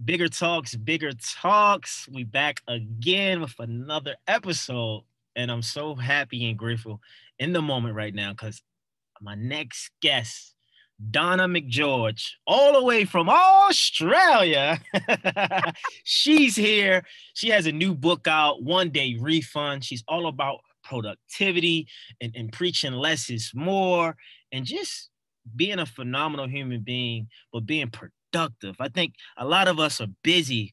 Bigger talks, bigger talks. We back again with another episode. And I'm so happy and grateful in the moment right now because my next guest, Donna McGeorge, all the way from Australia. She's here. She has a new book out, One Day Refund. She's all about productivity and preaching less is more and just being a phenomenal human being, but being productive. I think a lot of us are busy,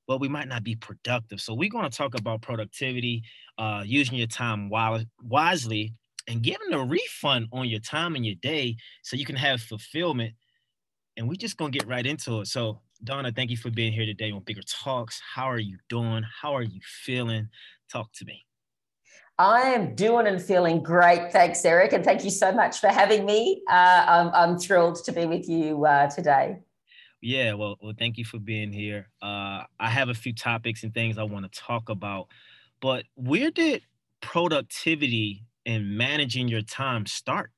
but we might not be productive. So we're going to talk about productivity, using your time wisely, and giving a refund on your time and your day so you can have fulfillment. And we're just going to get right into it. So, Donna, thank you for being here today on Bigger Talks. How are you doing? How are you feeling? Talk to me. I am doing and feeling great. Thanks, Eric. And thank you so much for having me. I'm thrilled to be with you today. Yeah, well, thank you for being here. I have a few topics and things I want to talk about, but where did productivity and managing your time start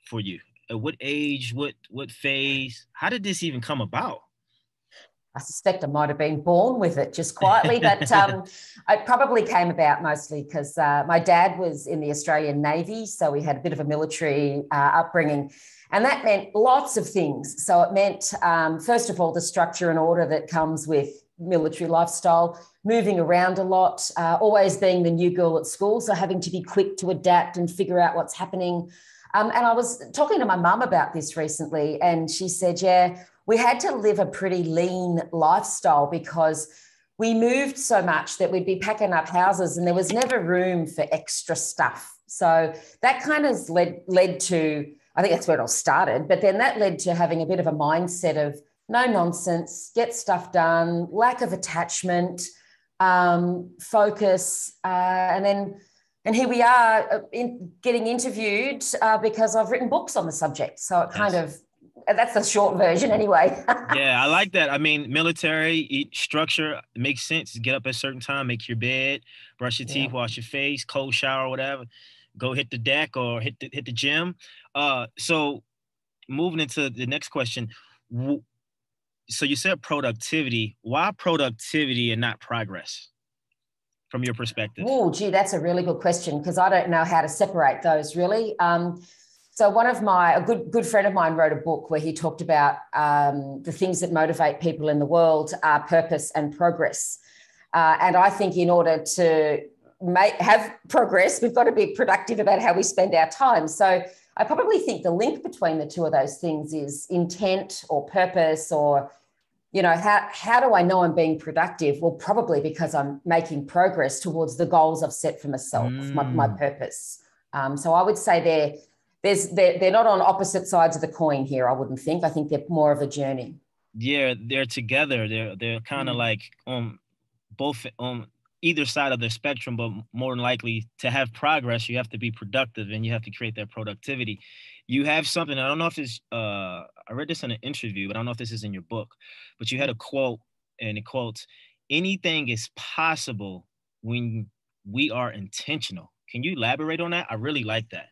for you? At what age? What phase? How did this even come about? I suspect I might have been born with it just quietly, but it probably came about mostly because my dad was in the Australian Navy, so we had a bit of a military upbringing, and that meant lots of things. So it meant, first of all, the structure and order that comes with military lifestyle, moving around a lot, always being the new girl at school, so having to be quick to adapt and figure out what's happening. And I was talking to my mum about this recently, and she said, yeah, we had to live a pretty lean lifestyle because we moved so much that we'd be packing up houses and there was never room for extra stuff. So that kind of led to, I think that's where it all started, but then that led to having a bit of a mindset of no nonsense, get stuff done, lack of attachment, focus, and here we are getting interviewed because I've written books on the subject. So it kind of, that's the short version anyway. Yeah, I like that. I mean, military structure makes sense. Get up at a certain time, make your bed, brush your teeth, wash your face, cold shower, whatever. Go hit the deck or hit the gym. So moving into the next question. So you said productivity. Why productivity and not progress from your perspective? Oh, gee, that's a really good question because I don't know how to separate those really. So a good friend of mine wrote a book where he talked about the things that motivate people in the world are purpose and progress. And I think in order to have progress, we've got to be productive about how we spend our time. So I probably think the link between the two of those things is intent or purpose or, how do I know I'm being productive? Well, probably because I'm making progress towards the goals I've set for myself, my purpose. So I would say they're not on opposite sides of the coin here, I wouldn't think. I think they're more of a journey. Yeah, they're together. They're kind of like both on either side of the spectrum, but more than likely to have progress, you have to be productive and you have to create that productivity. You have something, I don't know if it's, I read this in an interview, but I don't know if this is in your book, but you had a quote and it quotes, anything is possible when we are intentional. Can you elaborate on that? I really like that.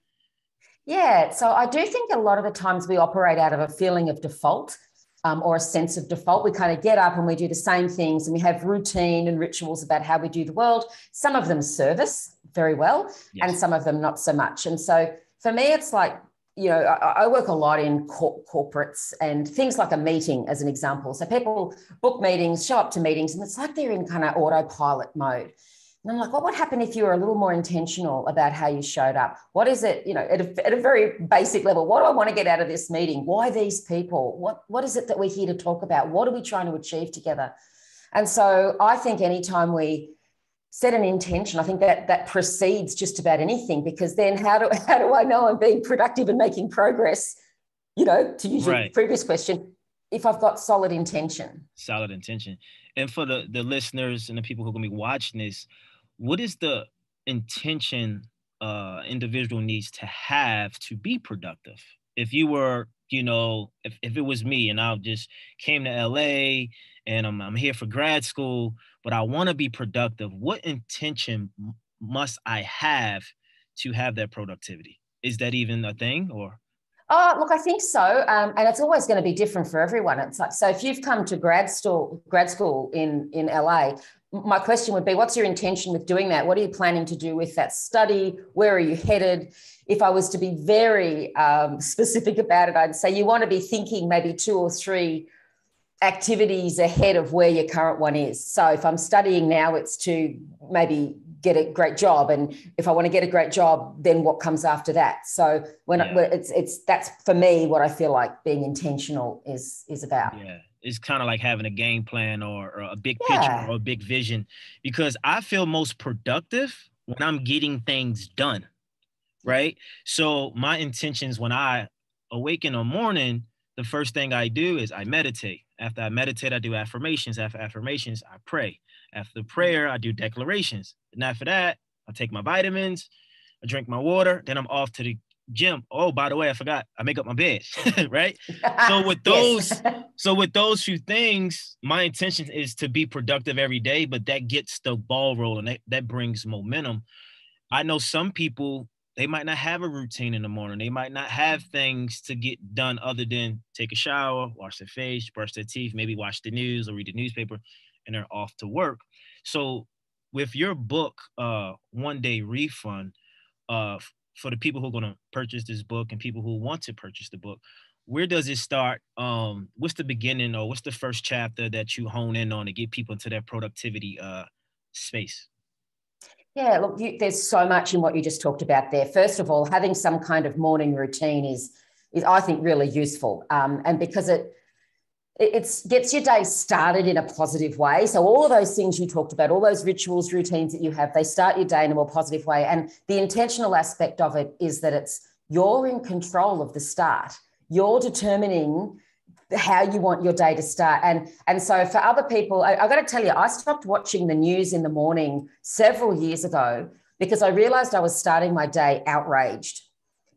Yeah, so I do think a lot of the times we operate out of a feeling of default or a sense of default. We kind of get up and we do the same things and we have routine and rituals about how we do the world. Some of them serve us very well and some of them not so much. And so for me, it's like, I work a lot in corporates and things like a meeting as an example. So people book meetings, show up to meetings, and it's like they're in kind of autopilot mode. And I'm like, what would happen if you were a little more intentional about how you showed up? What is it, at a very basic level, what do I want to get out of this meeting? Why these people? What is it that we're here to talk about? What are we trying to achieve together? And so I think anytime we set an intention, I think that precedes just about anything, because then how do I know I'm being productive and making progress, to use your previous question, if I've got solid intention. Solid intention. And for the listeners and the people who are going to be watching this, what is the intention individual needs to have to be productive? If you were, if it was me and I just came to LA and I'm here for grad school, but I want to be productive, what intention must I have to have that productivity? Is that even a thing or? Oh, look, I think so. And it's always going to be different for everyone. It's like, so if you've come to grad school in LA, my question would be, what's your intention with doing that? What are you planning to do with that study? Where are you headed? If I was to be very specific about it, I'd say you want to be thinking maybe 2 or 3 activities ahead of where your current one is. So if I'm studying now, it's to maybe get a great job, and if I want to get a great job, then what comes after that? So it's that's for me what I feel like being intentional is about. Yeah, it's kind of like having a game plan or a big picture Yeah. or a big vision, because I feel most productive when I'm getting things done, right? So my intentions when I awake in the morning, the first thing I do is I meditate. After I meditate, I do affirmations. After affirmations, I pray. After prayer, I do declarations. And after that, I take my vitamins, I drink my water, then I'm off to the gym. Oh, by the way, I forgot, I make up my bed, right? So with Yes. those, so with those few things, my intention is to be productive every day, but that gets the ball rolling. That brings momentum. I know some people, they might not have a routine in the morning. They might not have things to get done other than take a shower, wash their face, brush their teeth, maybe watch the news or read the newspaper, and they're off to work. So with your book, One Day Refund, for the people who are going to purchase this book and people who want to purchase the book, where does it start? What's the beginning or what's the first chapter that you hone in on to get people into their productivity space? Yeah, look, there's so much in what you just talked about there. First of all, having some kind of morning routine is I think really useful, and because it gets your day started in a positive way. So all of those things you talked about, all those rituals, routines that you have, they start your day in a more positive way. And the intentional aspect of it is that you're in control of the start. You're determining how you want your day to start. And so for other people, I've got to tell you, I stopped watching the news in the morning several years ago because I realized I was starting my day outraged,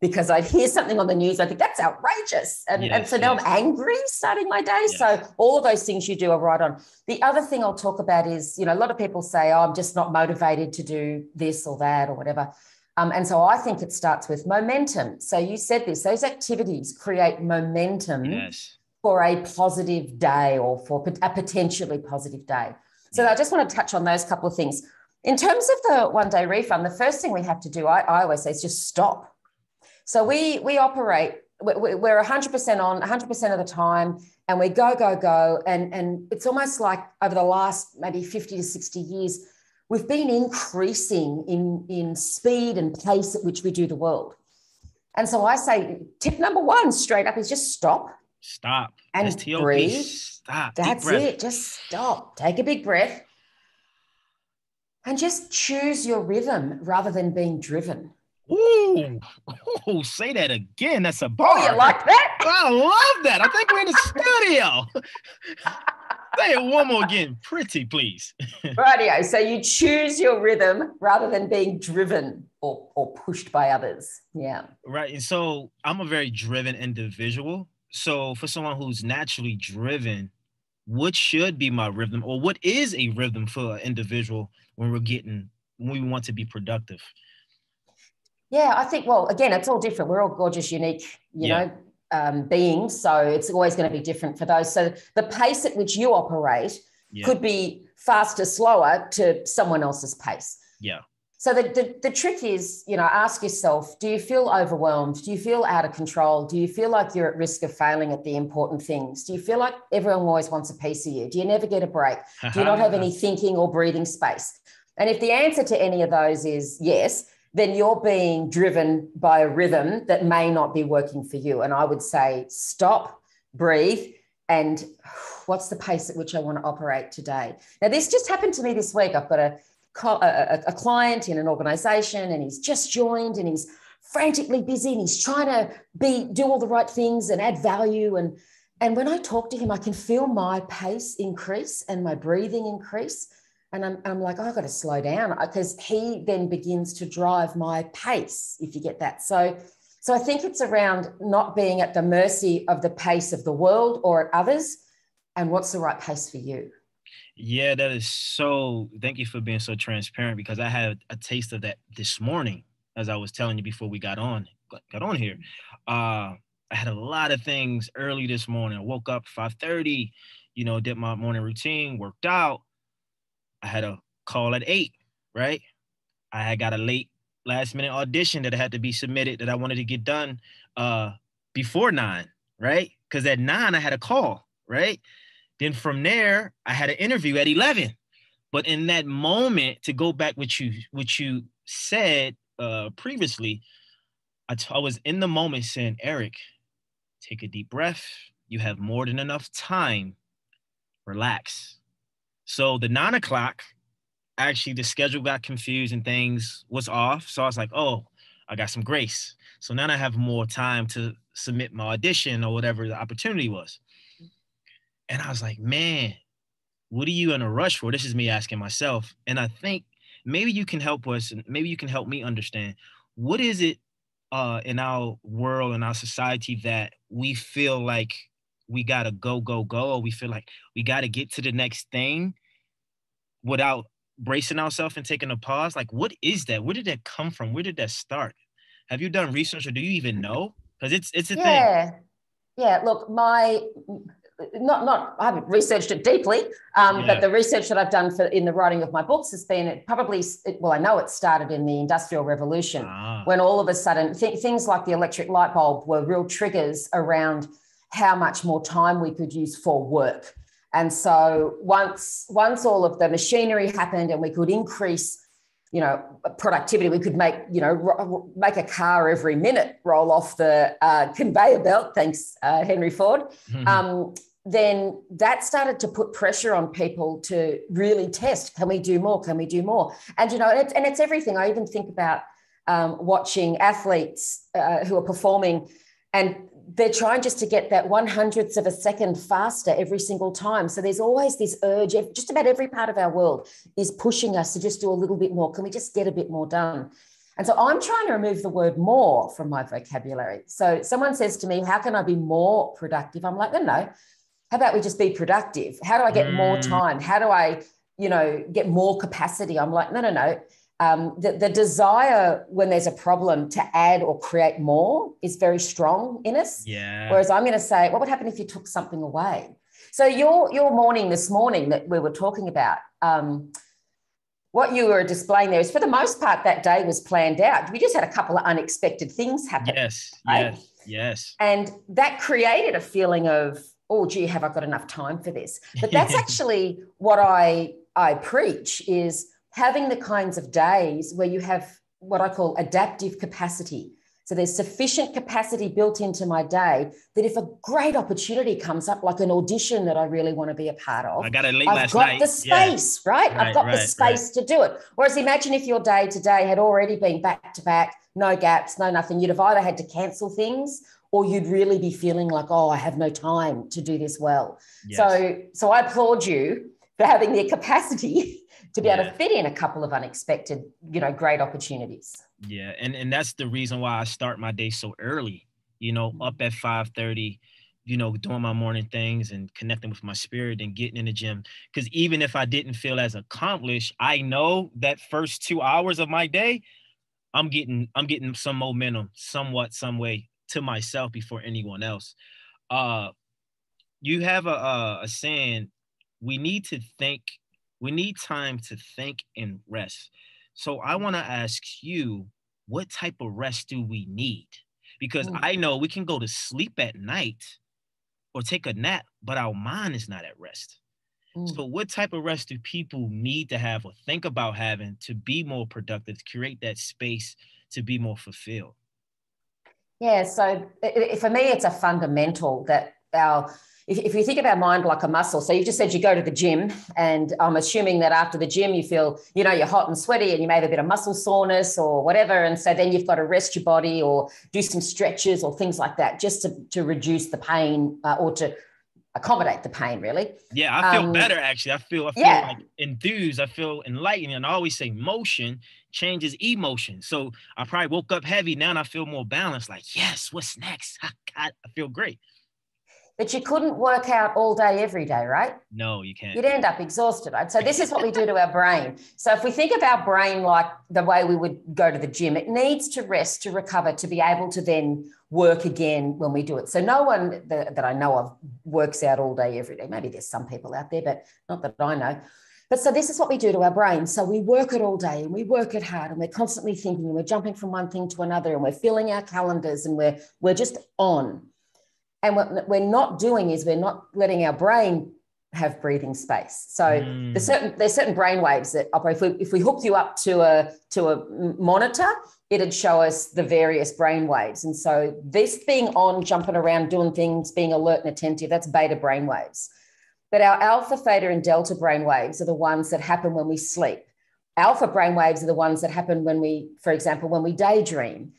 because I'd hear something on the news, I think that's outrageous. And so now I'm angry starting my day. Yes. So all of those things you do are right on. The other thing I'll talk about is, a lot of people say, oh, I'm just not motivated to do this or that or whatever. And so I think it starts with momentum. So you said this, those activities create momentum. Yes. For a positive day or for a potentially positive day. So I just want to touch on those couple of things. In terms of the One Day Refund, the first thing we have to do, I always say, is just stop. So we operate, we're 100% on 100% of the time, and we go, go, go. And it's almost like over the last maybe 50 to 60 years, we've been increasing in speed and pace at which we do the world. And so I say, tip number 1 straight up is just stop. Stop. And STOP. breathe. Stop. That's it. Just stop. Take a big breath. And just choose your rhythm rather than being driven. Ooh. Oh, say that again. That's a bar. Oh, you like that? I love that. I think we're in the studio. Say it one more again. Pretty, please. Rightio. So you choose your rhythm rather than being driven or pushed by others. Yeah. Right. And so I'm a very driven individual. So for someone who's naturally driven, what should be my rhythm, or what is a rhythm for an individual when we want to be productive? Yeah, I think, well, again, it's all different. We're all gorgeous, unique, beings. So it's always going to be different for those. So the pace at which you operate could be faster, slower to someone else's pace. Yeah. So the trick is, ask yourself, do you feel overwhelmed? Do you feel out of control? Do you feel like you're at risk of failing at the important things? Do you feel like everyone always wants a piece of you? Do you never get a break? Do you not have any thinking or breathing space? And if the answer to any of those is yes, then you're being driven by a rhythm that may not be working for you. And I would say stop, breathe, and what's the pace at which I want to operate today? Now, this just happened to me this week. I've got a client in an organization, and he's just joined, and he's frantically busy, and he's trying to do all the right things and add value. And when I talk to him, I can feel my pace increase and my breathing increase. And I'm like, oh, I've got to slow down, because he then begins to drive my pace, if you get that. So I think it's around not being at the mercy of the pace of the world or at others, and what's the right pace for you. Yeah, that is so, thank you for being so transparent, because I had a taste of that this morning, as I was telling you before we got on here. I had a lot of things early this morning. I woke up 5:30, did my morning routine, worked out. I had a call at 8, right? I had got a late last minute audition that had to be submitted that I wanted to get done before 9, right? Because at 9 I had a call, right? Then from there I had an interview at 11. But in that moment, to go back what you said previously, I was in the moment saying, Eric, take a deep breath. You have more than enough time. Relax. So the 9 o'clock, actually the schedule got confused and things was off. So I was like, oh, I got some grace. So now I have more time to submit my audition or whatever the opportunity was. And I was like, man, what are you in a rush for? This is me asking myself. And I think maybe you can help us, and maybe you can help me understand, what is it in our world, in our society, that we feel like we gotta go, or we feel like we gotta get to the next thing without bracing ourselves and taking a pause? Like, what is that? Where did that come from? Where did that start? Have you done research, or do you even know? Because it's a thing. Yeah. Yeah. Look, not I haven't researched it deeply, but Yeah. the research that I've done in the writing of my books has been well, I know it started in the Industrial Revolution, Ah. when all of a sudden things like the electric light bulb were real triggers around how much more time we could use for work. And so once all of the machinery happened and we could increase, productivity, we could make a car every minute roll off the conveyor belt. Thanks, Henry Ford. Then that started to put pressure on people to really test. Can we do more? Can we do more? And, it's everything. I even think about watching athletes who are performing, and they're trying just to get that 1/100th of a second faster every single time. So there's always this urge. Just about every part of our world is pushing us to just do a little bit more. Can we just get a bit more done? And so I'm trying to remove the word more from my vocabulary. So someone says to me, how can I be more productive? I'm like, no. How about we just be productive? How do I get more time? How do I, get more capacity? I'm like, no. The desire when there's a problem to add or create more is very strong in us. Yeah. Whereas I'm going to say, what would happen if you took something away? So your morning this morning that we were talking about, what you were displaying there is, for the most part, that day was planned out. We just had a couple of unexpected things happen. Yes, right? yes. And that created a feeling of, oh, gee, have I got enough time for this? But that's actually what I preach, is having the kinds of days where you have what I call adaptive capacity. So there's sufficient capacity built into my day that if a great opportunity comes up, like an audition that I really want to be a part of, I got it late I've last got night. the space, right? I've got the space to do it. Whereas imagine if your day today had already been back to back, no gaps, no nothing. You'd have either had to cancel things, or you'd really be feeling like, oh, I have no time to do this well. Yes. So I applaud you for having the capacity to be able to fit in a couple of unexpected, great opportunities. Yeah. And that's the reason why I start my day so early, up at 5:30, doing my morning things and connecting with my spirit and getting in the gym. Because even if I didn't feel as accomplished, I know that first 2 hours of my day, I'm getting some momentum, somewhat, some way, to myself before anyone else. You have a saying, we need time to think and rest. So I want to ask you, what type of rest do we need? Because I know we can go to sleep at night or take a nap, but our mind is not at rest. So what type of rest do people need to have or think about having to be more productive, to create that space to be more fulfilled? Yeah, so for me, it's a fundamental that if you think of our mind like a muscle, so you just said you go to the gym, and I'm assuming that after the gym you feel, you're hot and sweaty and you may have a bit of muscle soreness or whatever. And so then you've got to rest your body or do some stretches or things like that just to reduce the pain or to accommodate the pain, really. Yeah, I feel better, actually. I feel like enthused. I feel enlightened. And I always say motion changes emotion. So I probably woke up heavy. Now and I feel more balanced. Like, yes, what's next? I feel great. But you couldn't work out all day, every day, right? No, you can't. You'd end up exhausted, right? So this is what we do to our brain. So if we think of our brain like the way we would go to the gym, it needs to rest, to recover, to be able to then work again when we do it. So no one that I know of works out all day, every day. Maybe there's some people out there, but not that I know. But so this is what we do to our brain. So we work it all day and we work it hard and we're constantly thinking and we're jumping from one thing to another and we're filling our calendars and we're just on. And what we're not doing is we're not letting our brain have breathing space. So there's certain brain waves that operate. If we hook you up to a monitor, it'd show us the various brain waves. And so this being on, jumping around, doing things, being alert and attentive, that's beta brain waves. But our alpha, theta, and delta brain waves are the ones that happen when we sleep. Alpha brain waves are the ones that happen when we, for example, when we daydream.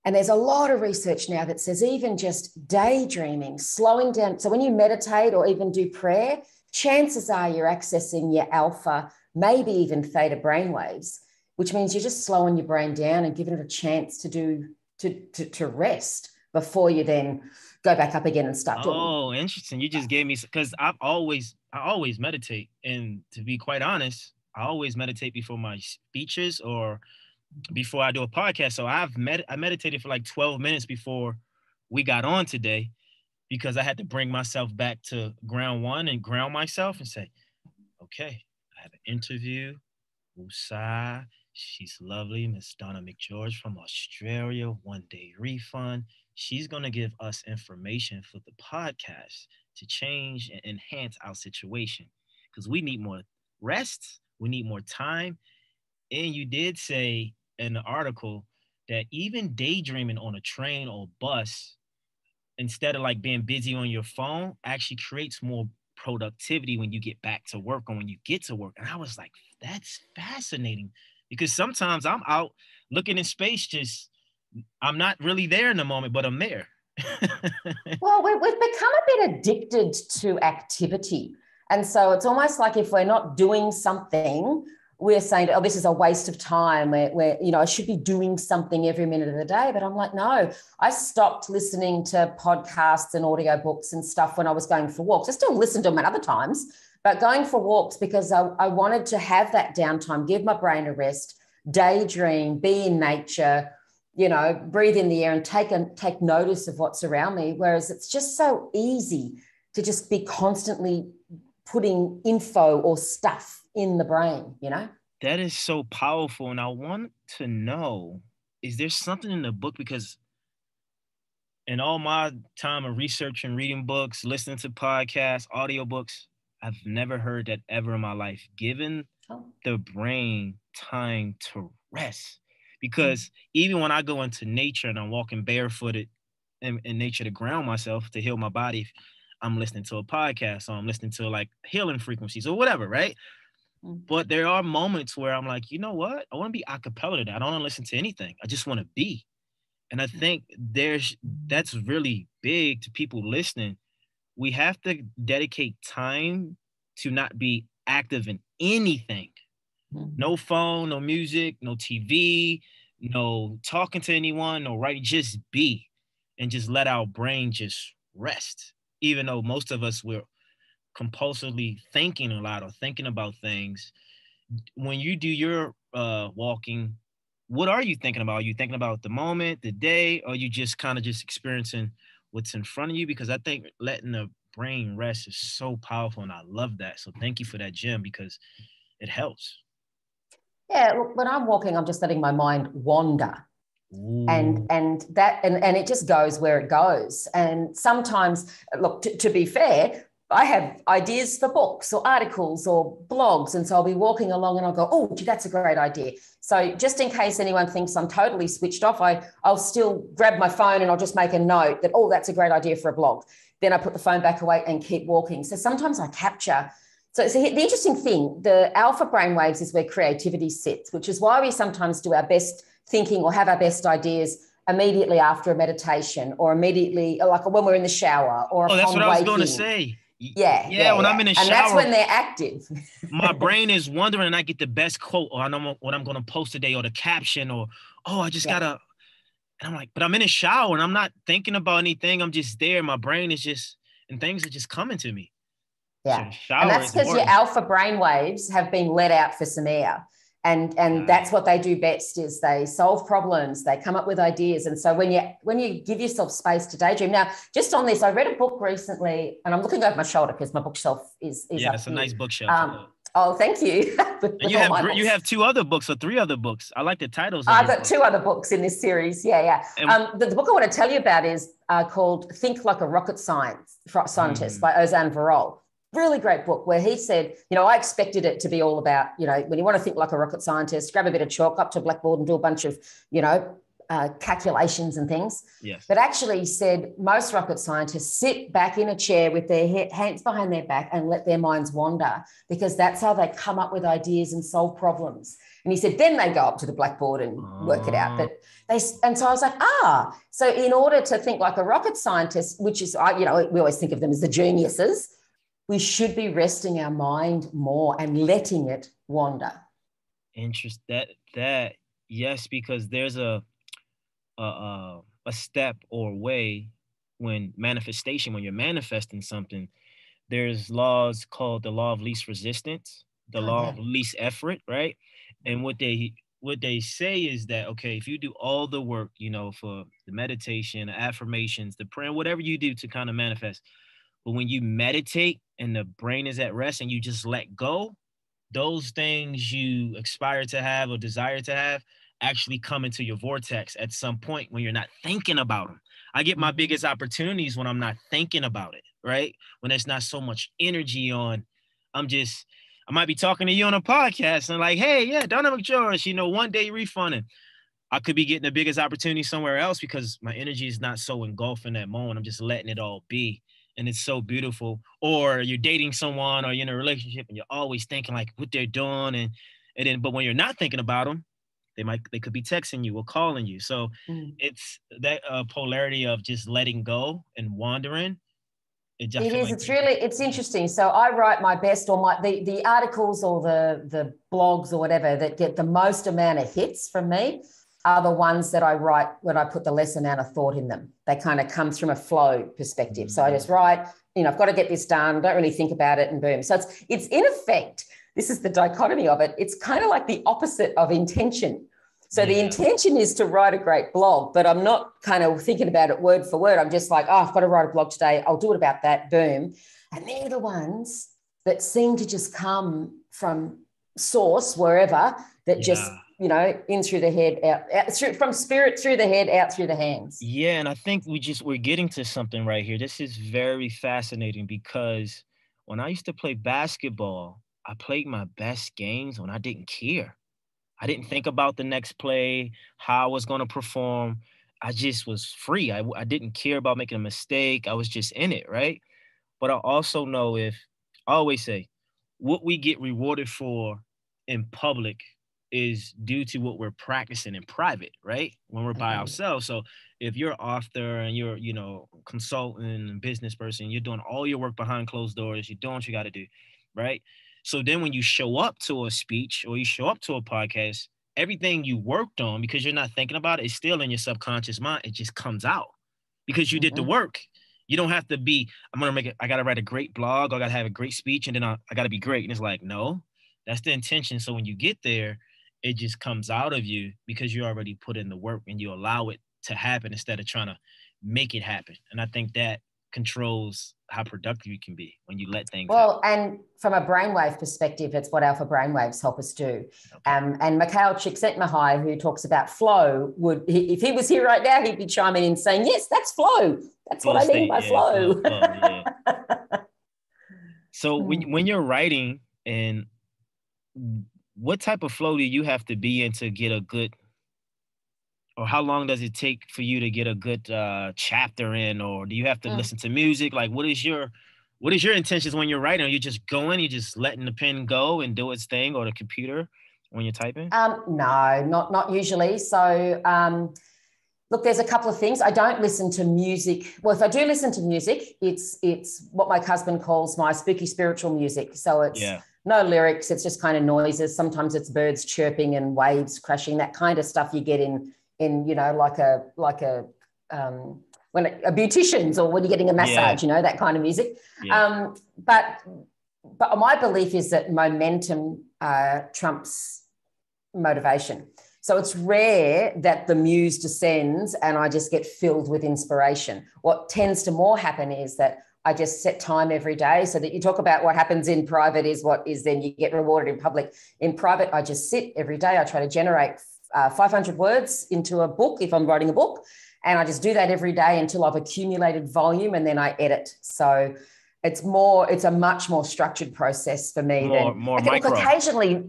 And there's a lot of research now that says even just daydreaming, slowing down. So when you meditate or even do prayer, chances are you're accessing your alpha, maybe even theta brainwaves, which means you're just slowing your brain down and giving it a chance to rest before you then go back up again and start doing. Oh, interesting. You just gave me, because I always meditate. And to be quite honest, I always meditate before my speeches or before I do a podcast. So I meditated for like 12 minutes before we got on today, because I had to bring myself back to ground one and ground myself and say, okay, I have an interview. Woosah. She's lovely, Miss Donna McGeorge from Australia, One Day Refund. She's going to give us information for the podcast to change and enhance our situation, because we need more rest. We need more time. And you did say in the article that even daydreaming on a train or bus, instead of like being busy on your phone, actually creates more productivity when you get back to work or when you get to work. And I was like, that's fascinating, because sometimes I'm out looking in space, just I'm not really there in the moment, but I'm there. Well, we've become a bit addicted to activity. And so it's almost like if we're not doing something, we're saying, oh, this is a waste of time. Where I should be doing something every minute of the day. But I'm like, no, I stopped listening to podcasts and audiobooks and stuff when I was going for walks. I still listen to them at other times, but going for walks because I wanted to have that downtime, give my brain a rest, daydream, be in nature, breathe in the air and take notice of what's around me. Whereas it's just so easy to just be constantly putting info or stuff in the brain, That is so powerful. And I want to know, is there something in the book? Because in all my time of researching, reading books, listening to podcasts, audiobooks, I've never heard that ever in my life. Giving the brain time to rest. Because even when I go into nature and I'm walking barefooted in nature to ground myself, to heal my body, I'm listening to a podcast, or I'm listening to like healing frequencies or whatever, right? But there are moments where I'm like, you know what? I want to be a cappella today. I don't want to listen to anything. I just want to be. And I think that's really big to people listening. We have to dedicate time to not be active in anything. No phone, no music, no TV, no talking to anyone, no writing, just be, and just let our brain just rest. Even though most of us, we're compulsively thinking a lot or thinking about things. When you do your walking, what are you thinking about? Are you thinking about the moment, the day, or are you just kind of just experiencing what's in front of you? Because I think letting the brain rest is so powerful, and I love that. So thank you for that, Jim, because it helps. Yeah, look, when I'm walking, I'm just letting my mind wander. And it just goes where it goes. And sometimes, look, to be fair, I have ideas for books or articles or blogs. And so I'll be walking along and I'll go, oh, gee, that's a great idea. So just in case anyone thinks I'm totally switched off, I'll still grab my phone and I'll just make a note that, oh, that's a great idea for a blog. Then I put the phone back away and keep walking. So sometimes I capture. So the interesting thing, the alpha brainwaves is where creativity sits, which is why we sometimes do our best thinking or have our best ideas immediately after a meditation, or immediately, like when we're in the shower, or that's what I was going to say. When I'm in the shower. And that's when they're active. My brain is wondering, and I get the best quote, or I know what I'm going to post today, or the caption, or, I just got to, and I'm like, but I'm in a shower and I'm not thinking about anything. I'm just there. My brain is just, and things are just coming to me. So Yeah. the And shower that's is because your important. alpha brain waves have been let out for some air. And Got it. that's what they do best is they solve problems, they come up with ideas. And so when you give yourself space to daydream. Now, just on this, I read a book recently, and I'm looking over my shoulder because my bookshelf is Yeah, up that's a here. nice bookshelf. Oh, thank you. And with all my you books. have two other books or three other books. I like the titles of I've your got books. two other books in this series. Yeah, yeah. And The book I want to tell you about is called Think Like a Rocket Scientist by Ozan Varol. Really great book where he said, I expected it to be all about, when you want to think like a rocket scientist, grab a bit of chalk up to a blackboard and do a bunch of, calculations and things. yes. But actually he said most rocket scientists sit back in a chair with their hands behind their back and let their minds wander, because that's how they come up with ideas and solve problems. And he said, then they go up to the blackboard and work it out. And so I was like, so in order to think like a rocket scientist, which is, we always think of them as the geniuses, we should be resting our mind more and letting it wander. That yes, because there's a step or way when you're manifesting something, there's laws called the law of least resistance, the law of least effort, right? And what they say is that, okay, if you do all the work, for the meditation, the affirmations, the prayer, whatever you do to kind of manifest, but when you meditate and the brain is at rest and you just let go, those things you aspire to have or desire to have actually come into your vortex at some point when you're not thinking about them. I get my biggest opportunities when I'm not thinking about it, right? When there's not so much energy on. I might be talking to you on a podcast and like, hey, yeah, Donna McGeorge, one day refunding. I could be getting the biggest opportunity somewhere else because my energy is not so engulfed in that moment. I'm just letting it all be. And it's so beautiful. Or you're dating someone or you're in a relationship and you're always thinking like what they're doing. But when you're not thinking about them, they could be texting you or calling you. So it's that polarity of just letting go and wandering. It is. It's interesting. So I write my best, or the articles or the blogs or whatever that get the most amount of hits from me are the ones that I write when I put the less amount of thought in them. They kind of come from a flow perspective. So I just write, I've got to get this done. Don't really think about it and boom. So it's in effect, this is the dichotomy of it. It's kind of like the opposite of intention. So the intention is to write a great blog, but I'm not kind of thinking about it word for word. I'm just like, I've got to write a blog today. I'll do it about that. Boom. And they're the ones that seem to just come from source, wherever, that just, in through the head, out from spirit through the head, out through the hands. Yeah. And I think we're getting to something right here. This is very fascinating because when I used to play basketball, I played my best games when I didn't care. I didn't think about the next play, how I was going to perform. I just was free. I didn't care about making a mistake. I was just in it, right? But I also know I always say, what we get rewarded for in public is due to what we're practicing in private, right? When we're by ourselves. So if you're an author and you're, consultant and business person, you're doing all your work behind closed doors, you're doing what you got to do, right? So then when you show up to a speech or you show up to a podcast, everything you worked on, because you're not thinking about it, is still in your subconscious mind. It just comes out because you did the work. You don't have to be, I got to write a great blog. I got to have a great speech and then I got to be great. And it's like, no, that's the intention. So when you get there, it just comes out of you because you already put in the work and you allow it to happen instead of trying to make it happen. And I think that controls how productive you can be when you let things happen. And from a brainwave perspective, it's what alpha brainwaves help us do. And Mikhail Csikszentmihalyi, who talks about flow, if he was here right now, he'd be chiming in saying, yes, that's flow. That's flow what I mean by flow. Yeah. So when you're writing, and what type of flow do you have to be in to get a good, or how long does it take for you to get a good chapter in, or do you have to listen to music? Like, what is your intentions when you're writing? Are you just going, you just letting the pen go and do its thing, or the computer when you're typing? No, not usually. So, look, there's a couple of things. I don't listen to music. Well, if I do listen to music, it's what my husband calls my spooky spiritual music. So it's no lyrics. It's just kind of noises. Sometimes it's birds chirping and waves crashing, that kind of stuff you get in like a when a beautician's or when you're getting a massage, you know, that kind of music. Yeah. But my belief is that momentum trumps motivation. So it's rare that the muse descends and I just get filled with inspiration. What tends to more happen is that I just set time every day, so that you talk about what happens in private is what is then you get rewarded in public. In private, I just sit every day. I try to generate 500 words into a book if I'm writing a book. And I just do that every day until I've accumulated volume, and then I edit. So it's a much more structured process for me More micro. Look,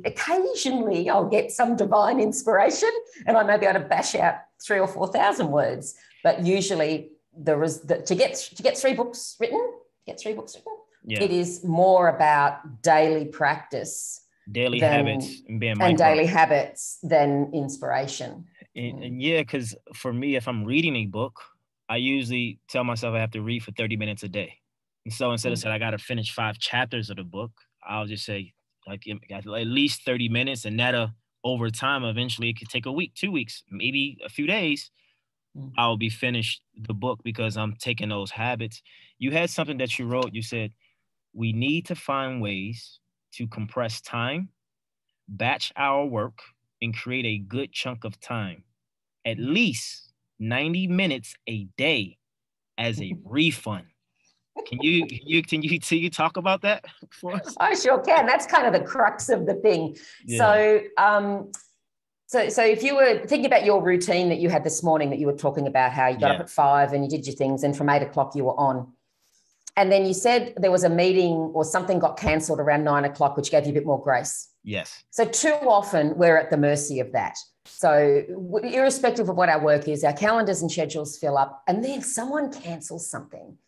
occasionally I'll get some divine inspiration and I may be able to bash out 3,000 or 4,000 words. But usually to get 3 books written, it is more about daily practice, daily habits, and being micro. And daily habits than inspiration. And yeah, because for me, if I'm reading a book, I usually tell myself I have to read for 30 minutes a day. And so instead of saying I got to finish 5 chapters of the book, I'll just say like at least 30 minutes, and that over time, eventually it could take a week, 2 weeks, maybe a few days. I'll be finished the book because I'm taking those habits. You had something that you wrote. You said, we need to find ways to compress time, batch our work, and create a good chunk of time, at least 90 minutes a day as a refund. Can you talk about that for us? I sure can. That's kind of the crux of the thing. Yeah. So if you were thinking about your routine that you had this morning, that you were talking about how you got up at 5 and you did your things, and from 8 o'clock you were on. And then you said there was a meeting or something got cancelled around 9 o'clock, which gave you a bit more grace. Yes. So too often we're at the mercy of that. So irrespective of what our work is, our calendars and schedules fill up, and then someone cancels something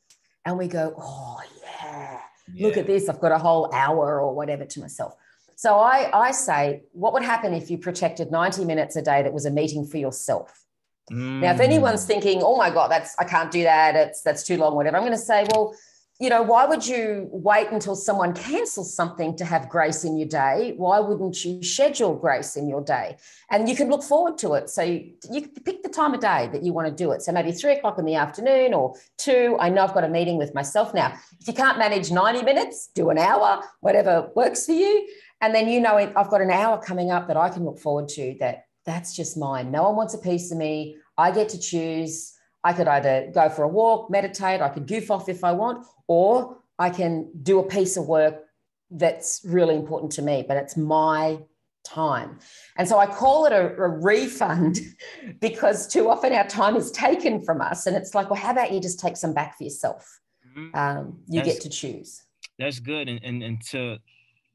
and we go, oh yeah, look at this. I've got a whole hour or whatever to myself. So I say, what would happen if you protected 90 minutes a day that was a meeting for yourself? Now, if anyone's thinking, oh my God, I can't do that, that's too long, whatever, I'm going to say, well, you know, why would you wait until someone cancels something to have grace in your day? Why wouldn't you schedule grace in your day? And you can look forward to it. So you pick the time of day that you want to do it. So maybe 3 o'clock in the afternoon or 2. I know I've got a meeting with myself now. If you can't manage 90 minutes, do an hour, whatever works for you. And then, you know, I've got an hour coming up that I can look forward to, that's just mine. No one wants a piece of me. I get to choose. I could either go for a walk, meditate, I could goof off if I want, or I can do a piece of work that's really important to me, but it's my time. And so I call it a refund because too often our time is taken from us. And it's like, well, how about you just take some back for yourself? You get to choose. That's good. And to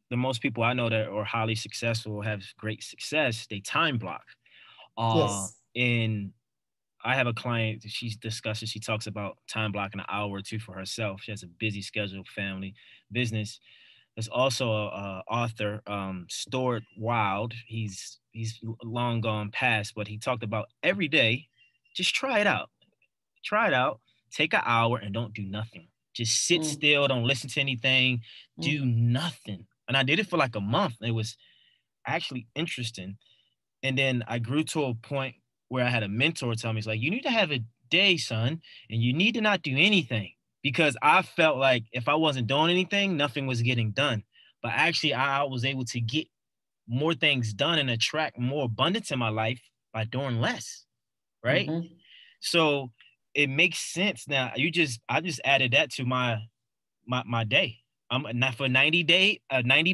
the most people I know that are highly successful, have great success, they time block. Yes. And I have a client, she talks about time blocking an hour or 2 for herself. She has a busy schedule, family, business. There's also a author, Stuart Wilde. He's long gone past, but he talked about every day, just try it out. Take an hour and don't do nothing. Just sit still, don't listen to anything, do nothing. And I did it for like a month. It was actually interesting. And then I grew to a point where I had a mentor tell me, it's like, you need to have a day, son, and you need to not do anything, because I felt like if I wasn't doing anything, nothing was getting done. But actually, I was able to get more things done and attract more abundance in my life by doing less, right? Mm-hmm. So it makes sense now. I just added that to my day. I'm not for 90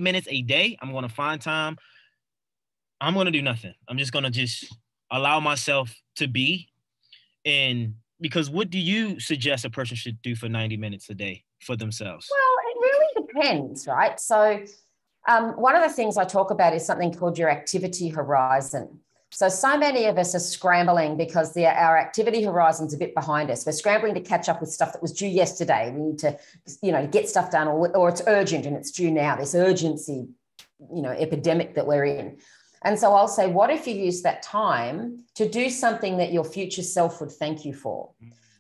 minutes a day. I'm going to find time. I'm going to do nothing. I'm just going to just allow myself to be. And because what do you suggest a person should do for 90 minutes a day for themselves? Well, it really depends, right? So one of the things I talk about is something called your activity horizon. So many of us are scrambling because our activity horizon's a bit behind us. We're scrambling to catch up with stuff that was due yesterday. We need to, get stuff done, or it's urgent and it's due now, this urgency, epidemic that we're in. And so I'll say, what if you use that time to do something that your future self would thank you for,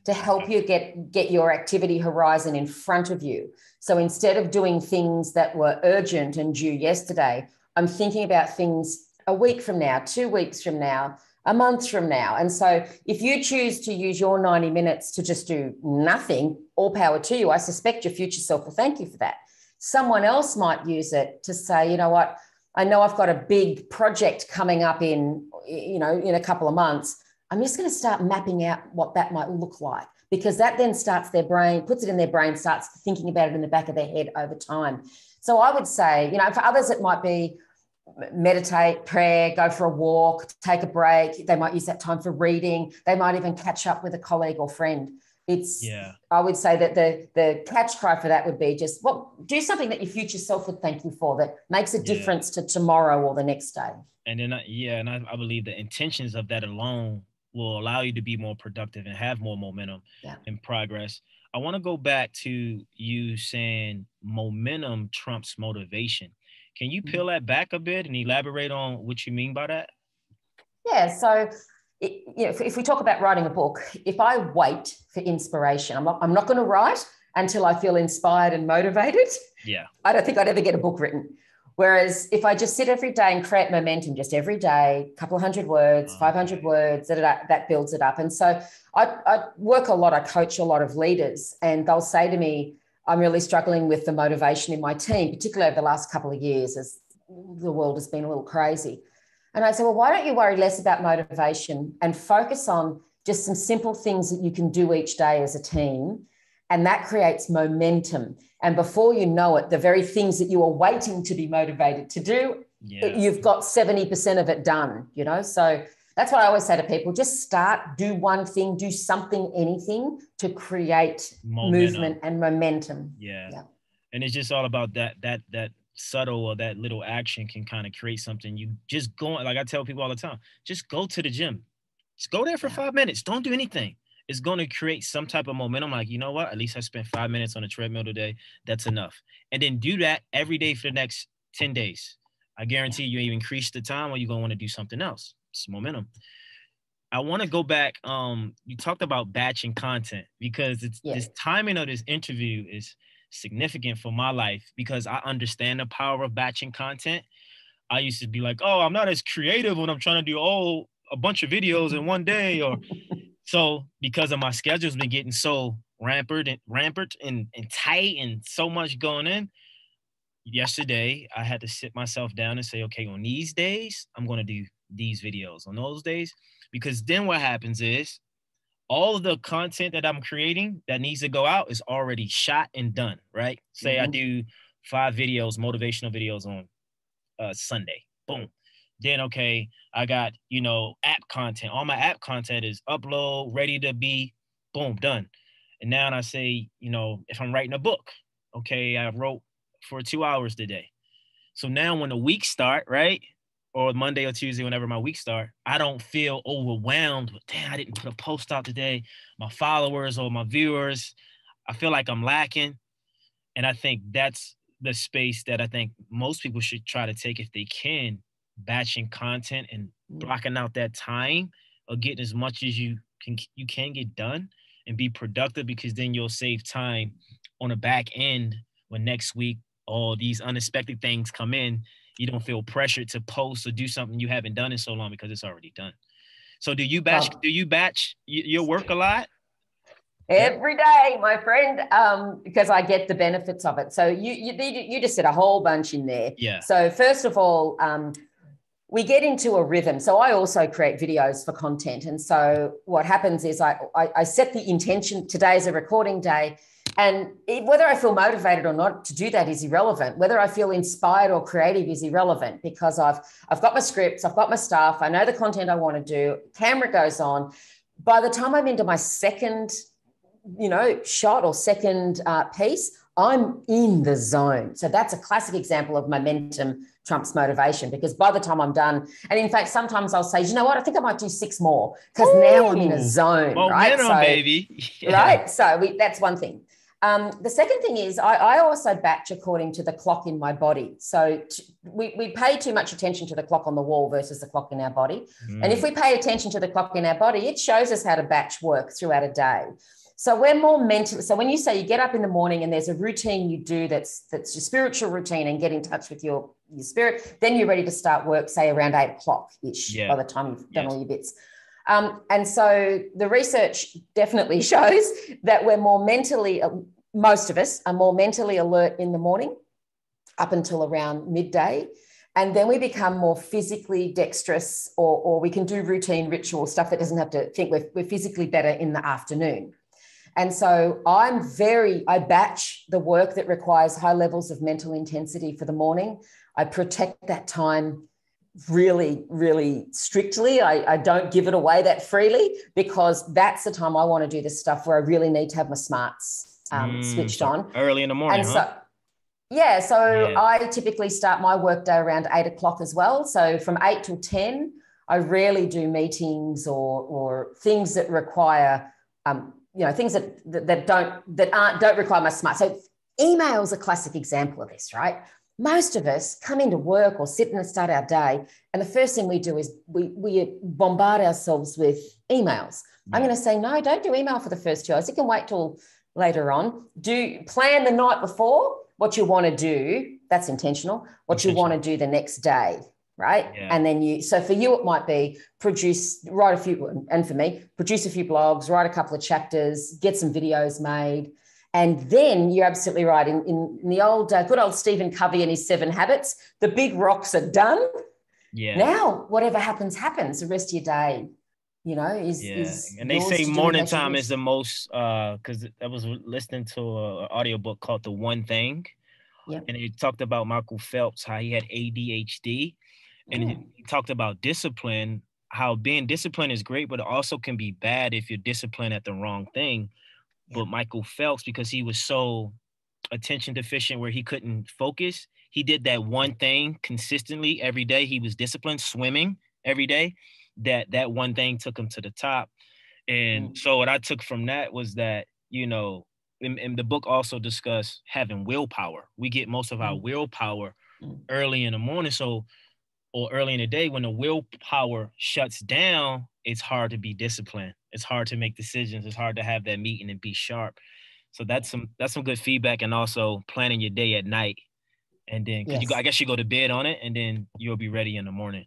to help you get your activity horizon in front of you? So instead of doing things that were urgent and due yesterday, I'm thinking about things a week from now, 2 weeks from now, a month from now. And so if you choose to use your 90 minutes to just do nothing, all power to you. I suspect your future self will thank you for that. Someone else might use it to say, you know what, I know I've got a big project coming up in a couple of months. I'm just going to start mapping out what that might look like, because that then starts their brain, puts it in their brain, starts thinking about it in the back of their head over time. So I would say, for others, it might be meditate, prayer, go for a walk, take a break. They might use that time for reading. They might even catch up with a colleague or friend. I would say that the catch cry for that would be just do something that your future self would thank you for, that makes a difference to tomorrow or the next day. And then, I believe the intentions of that alone will allow you to be more productive and have more momentum and progress. I want to go back to you saying momentum trumps motivation. Can you peel that back a bit and elaborate on what you mean by that? Yeah. So, if we talk about writing a book, if I wait for inspiration, I'm not going to write until I feel inspired and motivated. Yeah. I don't think I'd ever get a book written. Whereas if I just sit every day and create momentum, just every day, a couple of 100 words, 500 words, that builds it up. And so I work a lot, I coach a lot of leaders, and they'll say to me, I'm really struggling with the motivation in my team, particularly over the last couple of years as the world has been a little crazy. And I say, well, why don't you worry less about motivation and focus on just some simple things that you can do each day as a team? And that creates momentum. And before you know it, the very things that you are waiting to be motivated to do, you've got 70% of it done, So that's what I always say to people, just start, do one thing, do something, anything to create movement and momentum. Yeah. And it's just all about that subtle or that little action can kind of create something. You just go, like I tell people all the time, just go to the gym. Just go there for 5 minutes. Don't do anything. It's going to create some type of momentum. Like, you know what? At least I spent 5 minutes on the treadmill today. That's enough. And then do that every day for the next 10 days. I guarantee you increase the time or you're going to want to do something else. It's momentum. I want to go back. You talked about batching content because this timing of this interview is significant for my life because I understand the power of batching content. I used to be like, oh, I'm not as creative when I'm trying to do a bunch of videos in one day, or so because of my schedule's been getting so rampant and tight and so much going in. Yesterday, I had to sit myself down and say, okay, on these days, I'm going to do these videos on those days, because then what happens is all of the content that I'm creating that needs to go out is already shot and done, right? Say I do 5 videos, motivational videos on Sunday, boom. Then, okay, I got, app content. All my app content is upload, ready to be, boom, done. And now I say, if I'm writing a book, okay, I wrote for 2 hours today. So now when the week start, right? Or Monday or Tuesday, whenever my week start, I don't feel overwhelmed. Damn, I didn't put a post out today. My followers or my viewers, I feel like I'm lacking. And I think that's the space that I think most people should try to take if they can, batching content and blocking out that time of getting as much as you can get done and be productive, because then you'll save time on the back end when next week all these unexpected things come in. You don't feel pressured to post or do something you haven't done in so long because it's already done. So do you batch your work a lot? Every day, my friend, because I get the benefits of it. So you just said a whole bunch in there. Yeah. So first of all, we get into a rhythm. So I also create videos for content. And so what happens is I set the intention. Today's a recording day. And whether I feel motivated or not to do that is irrelevant. Whether I feel inspired or creative is irrelevant, because I've got my scripts, I've got my stuff, I know the content I want to do, camera goes on. By the time I'm into my second, shot or second piece, I'm in the zone. So that's a classic example of momentum trumps motivation, because by the time I'm done, and in fact, sometimes I'll say, you know what, I think I might do 6 more because now I'm in a zone, momentum, right? So, baby. Yeah. Right. So that's one thing. The second thing is I also batch according to the clock in my body. So we pay too much attention to the clock on the wall versus the clock in our body. And if we pay attention to the clock in our body, it shows us how to batch work throughout a day. So we're more mental. So when you say you get up in the morning and there's a routine you do that's your spiritual routine and get in touch with your your spirit. Then you're ready to start work, say around 8 o'clock-ish by the time you've done all your bits. And so the research definitely shows that we're more mentally, most of us are more mentally alert in the morning up until around midday. And then we become more physically dexterous, or we can do routine ritual stuff that doesn't have to think. We're physically better in the afternoon. And so I batch the work that requires high levels of mental intensity for the morning. I protect that time really, really strictly. I don't give it away that freely, because that's the time I want to do the stuff where I really need to have my smarts switched on. Early in the morning, I typically start my workday around 8 o'clock as well. So from 8 till 10, I rarely do meetings or things that require, things that don't require my smart. So email is a classic example of this, right? Most of us come into work or sit and start our day, and the first thing we do is we bombard ourselves with emails. Yeah. I'm going to say, no, don't do email for the first 2 hours. You can wait till later on. Plan the night before what you want to do. That's intentional. What you want to do the next day, right? Yeah. And then so for you, it might be write a few, and for me, produce a few blogs, write a couple of chapters, get some videos made. And then you're absolutely right. In the old, good old Stephen Covey and his 7 habits, the big rocks are done. Yeah. Now, whatever happens. The rest of your day, is and they say morning time is the most, because I was listening to an audiobook called The One Thing. Yeah. And he talked about Michael Phelps, how he had ADHD. And he talked about discipline, how being disciplined is great, but it also can be bad if you're disciplined at the wrong thing. But Michael Phelps, because he was so attention deficient where he couldn't focus, he did that one thing consistently every day. He was disciplined, swimming every day. That one thing took him to the top. And so what I took from that was that, and the book also discussed having willpower. We get most of our willpower early in the morning. Or early in the day, when the willpower shuts down, it's hard to be disciplined. It's hard to make decisions. It's hard to have that meeting and be sharp. So that's some good feedback, and also planning your day at night. And then, I guess you go to bed on it, and then you'll be ready in the morning.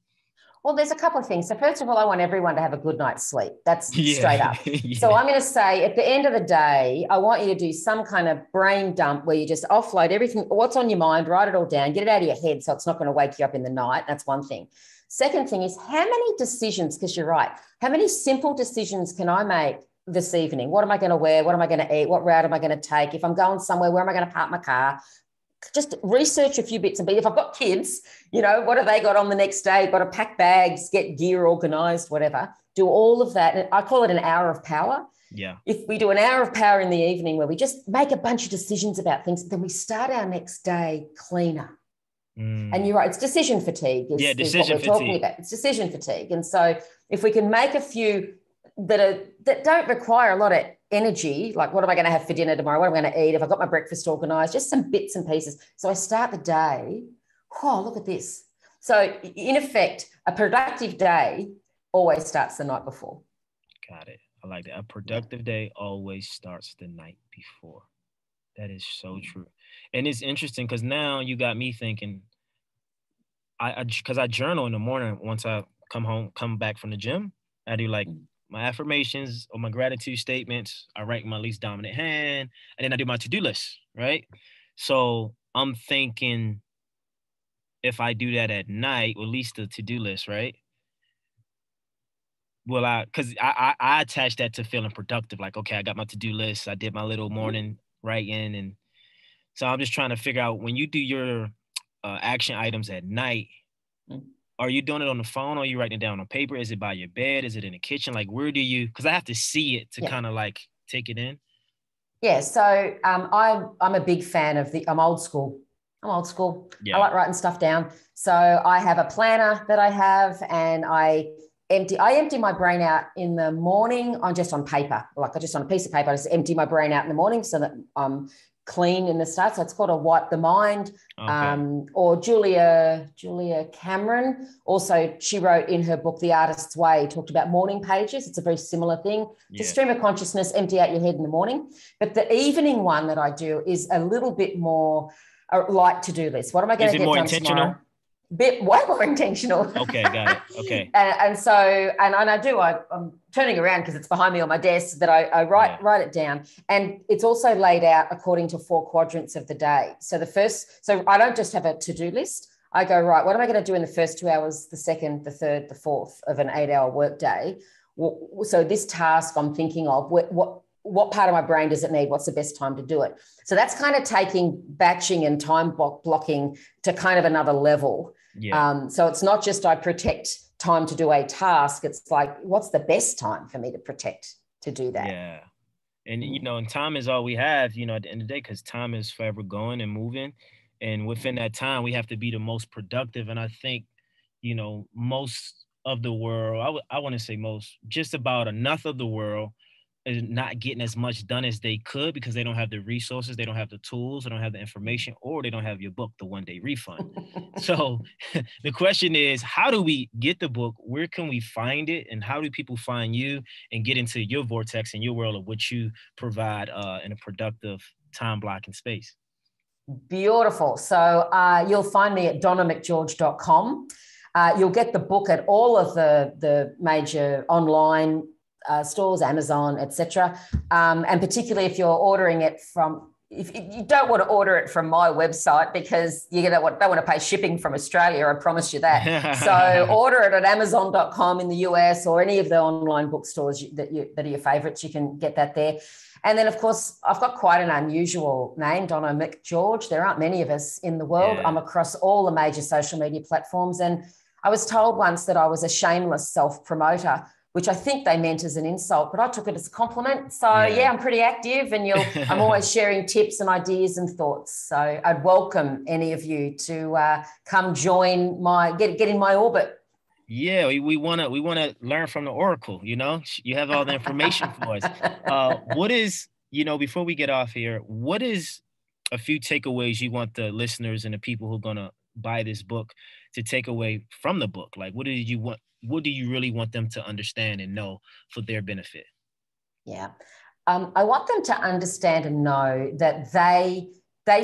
Well, there's a couple of things. So first of all, I want everyone to have a good night's sleep. That's straight up. So I'm going to say at the end of the day, I want you to do some kind of brain dump where you just offload everything, what's on your mind, write it all down, get it out of your head so it's not going to wake you up in the night. That's one thing. Second thing is, how many decisions, because you're right, how many simple decisions can I make this evening? What am I going to wear? What am I going to eat? What route am I going to take? If I'm going somewhere, where am I going to park my car? Just research a few bits and bits. If I've got kids, what have they got on the next day? Got to pack bags, get gear organized, whatever. Do all of that. And I call it an hour of power. Yeah. If we do an hour of power in the evening where we just make a bunch of decisions about things, then we start our next day cleaner. And you're right, it's decision fatigue is what we're talking about. It's decision fatigue. And so if we can make a few that don't require a lot of energy, like what am I going to have for dinner tomorrow? What am I going to eat? If I've got my breakfast organized, just some bits and pieces. So I start the day, look at this. So in effect, a productive day always starts the night before. Got it. I like that. A productive day always starts the night before. That is so true. And it's interesting because now you got me thinking, because I journal in the morning once I come back from the gym. I do like my affirmations or my gratitude statements. I write my least dominant hand, and then I do my to-do list, right? So I'm thinking if I do that at night, or at least the to-do list, right? Well, because I attach that to feeling productive. Like, okay, I got my to-do list. I did my little morning write-in. And so I'm just trying to figure out, when you do your action items at night, are you doing it on the phone, or are you writing it down on paper? Is it by your bed? Is it in the kitchen? Like, where do you, because I have to see it to kind of like take it in. Yeah. So I'm a big fan of I'm old school. Yeah. I like writing stuff down. So I have a planner that I have, and I empty my brain out in the morning on paper. Like, I just on a piece of paper, I just empty my brain out in the morning so that I'm clean in the start. So it's called a wipe the mind. Okay. Or Julia Cameron, also, she wrote in her book, The Artist's Way, talked about morning pages. It's a very similar thing. To stream of consciousness, empty out your head in the morning. But the evening one that I do is a little bit more light to-do list. What am I going to get done tomorrow? bit way more intentional. Okay, got it. Okay. And so, and I'm turning around because it's behind me on my desk, that I write it down. And it's also laid out according to 4 quadrants of the day. So so I don't just have a to-do list. I go, right, what am I going to do in the first 2 hours, the second, the third, the fourth of an 8-hour workday? So this task I'm thinking of, what part of my brain does it need? What's the best time to do it? So that's kind of taking batching and time blocking to kind of another level. Yeah. So it's not just I protect time to do a task. It's like, what's the best time for me to protect to do that? Yeah. And, and time is all we have, at the end of the day, because time is forever going and moving. And within that time, we have to be the most productive. And I think, most of the world, I want to say most, just about enough of the world is not getting as much done as they could because they don't have the resources, they don't have the tools, they don't have the information, or they don't have your book, The One Day Refund. So the question is, how do we get the book? Where can we find it? And how do people find you and get into your vortex and your world of what you provide in a productive time blocking space? Beautiful. So you'll find me at donnamcgeorge.com. You'll get the book at all of the major online stores, Amazon, etc. And particularly if you're ordering it from, if you don't want to order it from my website because you don't want to pay shipping from Australia, I promise you that. So order it at Amazon.com in the US or any of the online bookstores that are your favorites. You can get that there. And then, of course, I've got quite an unusual name, Donna McGeorge. There aren't many of us in the world. Yeah. I'm across all the major social media platforms. And I was told once that I was a shameless self-promoter, which I think they meant as an insult, but I took it as a compliment. So, yeah I'm pretty active, and I'm always sharing tips and ideas and thoughts. So I'd welcome any of you to come join get in my orbit. Yeah, we want to learn from the oracle. You have all the information for us. What is, before we get off here, what is a few takeaways you want the listeners and the people who are going to buy this book to take away from the book? Like, what do you really want them to understand and know for their benefit? Yeah. I want them to understand and know that they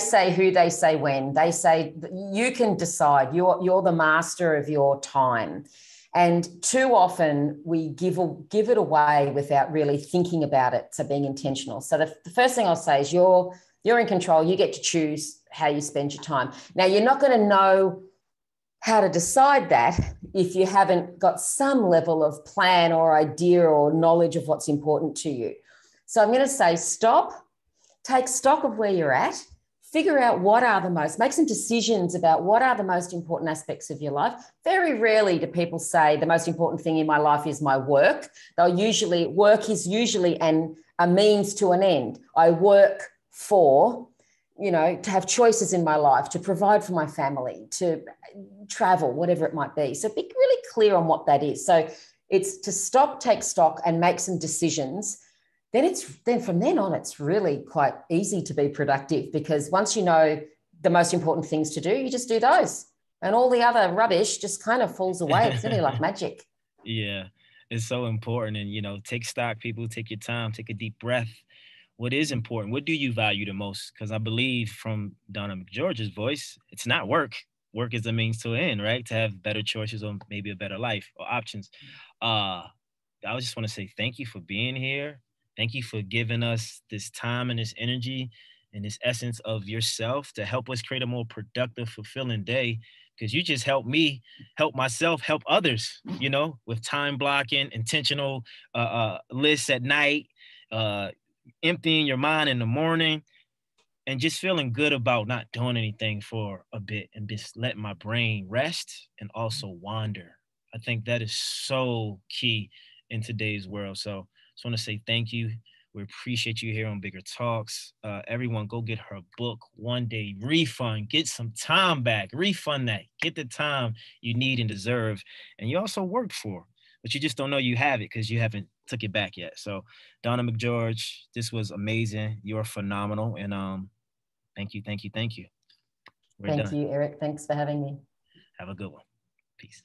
say who, they say when, they say you can decide. You're the master of your time. And too often we give it away without really thinking about it. So being intentional. So the first thing I'll say is you're in control. You get to choose how you spend your time. Now, you're not going to know how to decide that if you haven't got some level of plan or idea or knowledge of what's important to you. So I'm going to say stop, take stock of where you're at, figure out make some decisions about what are the most important aspects of your life. Very rarely do people say the most important thing in my life is my work. Work is usually a means to an end. I work for, to have choices in my life, to provide for my family, to travel, whatever it might be. So be really clear on what that is. So it's to stop, take stock, and make some decisions. Then from then on, it's really quite easy to be productive, because once you know the most important things to do, you just do those, and all the other rubbish just kind of falls away. It's really like magic. Yeah, it's so important. And, take stock, people, take your time, take a deep breath. What is important? What do you value the most? Because I believe from Donna McGeorge's voice, it's not work. Work is the means to an end, right? To have better choices or maybe a better life or options. I just want to say thank you for being here. Thank you for giving us this time and this energy and this essence of yourself to help us create a more productive, fulfilling day. Because you just help me, help myself, help others, with time blocking, intentional lists at night, emptying your mind in the morning, and just feeling good about not doing anything for a bit and just letting my brain rest and also wander. I think that is so key in today's world. So just want to say thank you. We appreciate you here on Bigger Talks. Everyone, go get her book, One Day Refund. Get some time back. Refund that. Get the time you need and deserve. And you also worked for, but you just don't know you have it because you haven't took it back yet. So Donna McGeorge, this was amazing. You're phenomenal. And thank you. Thank you, Eric. Thanks for having me. Have a good one. Peace.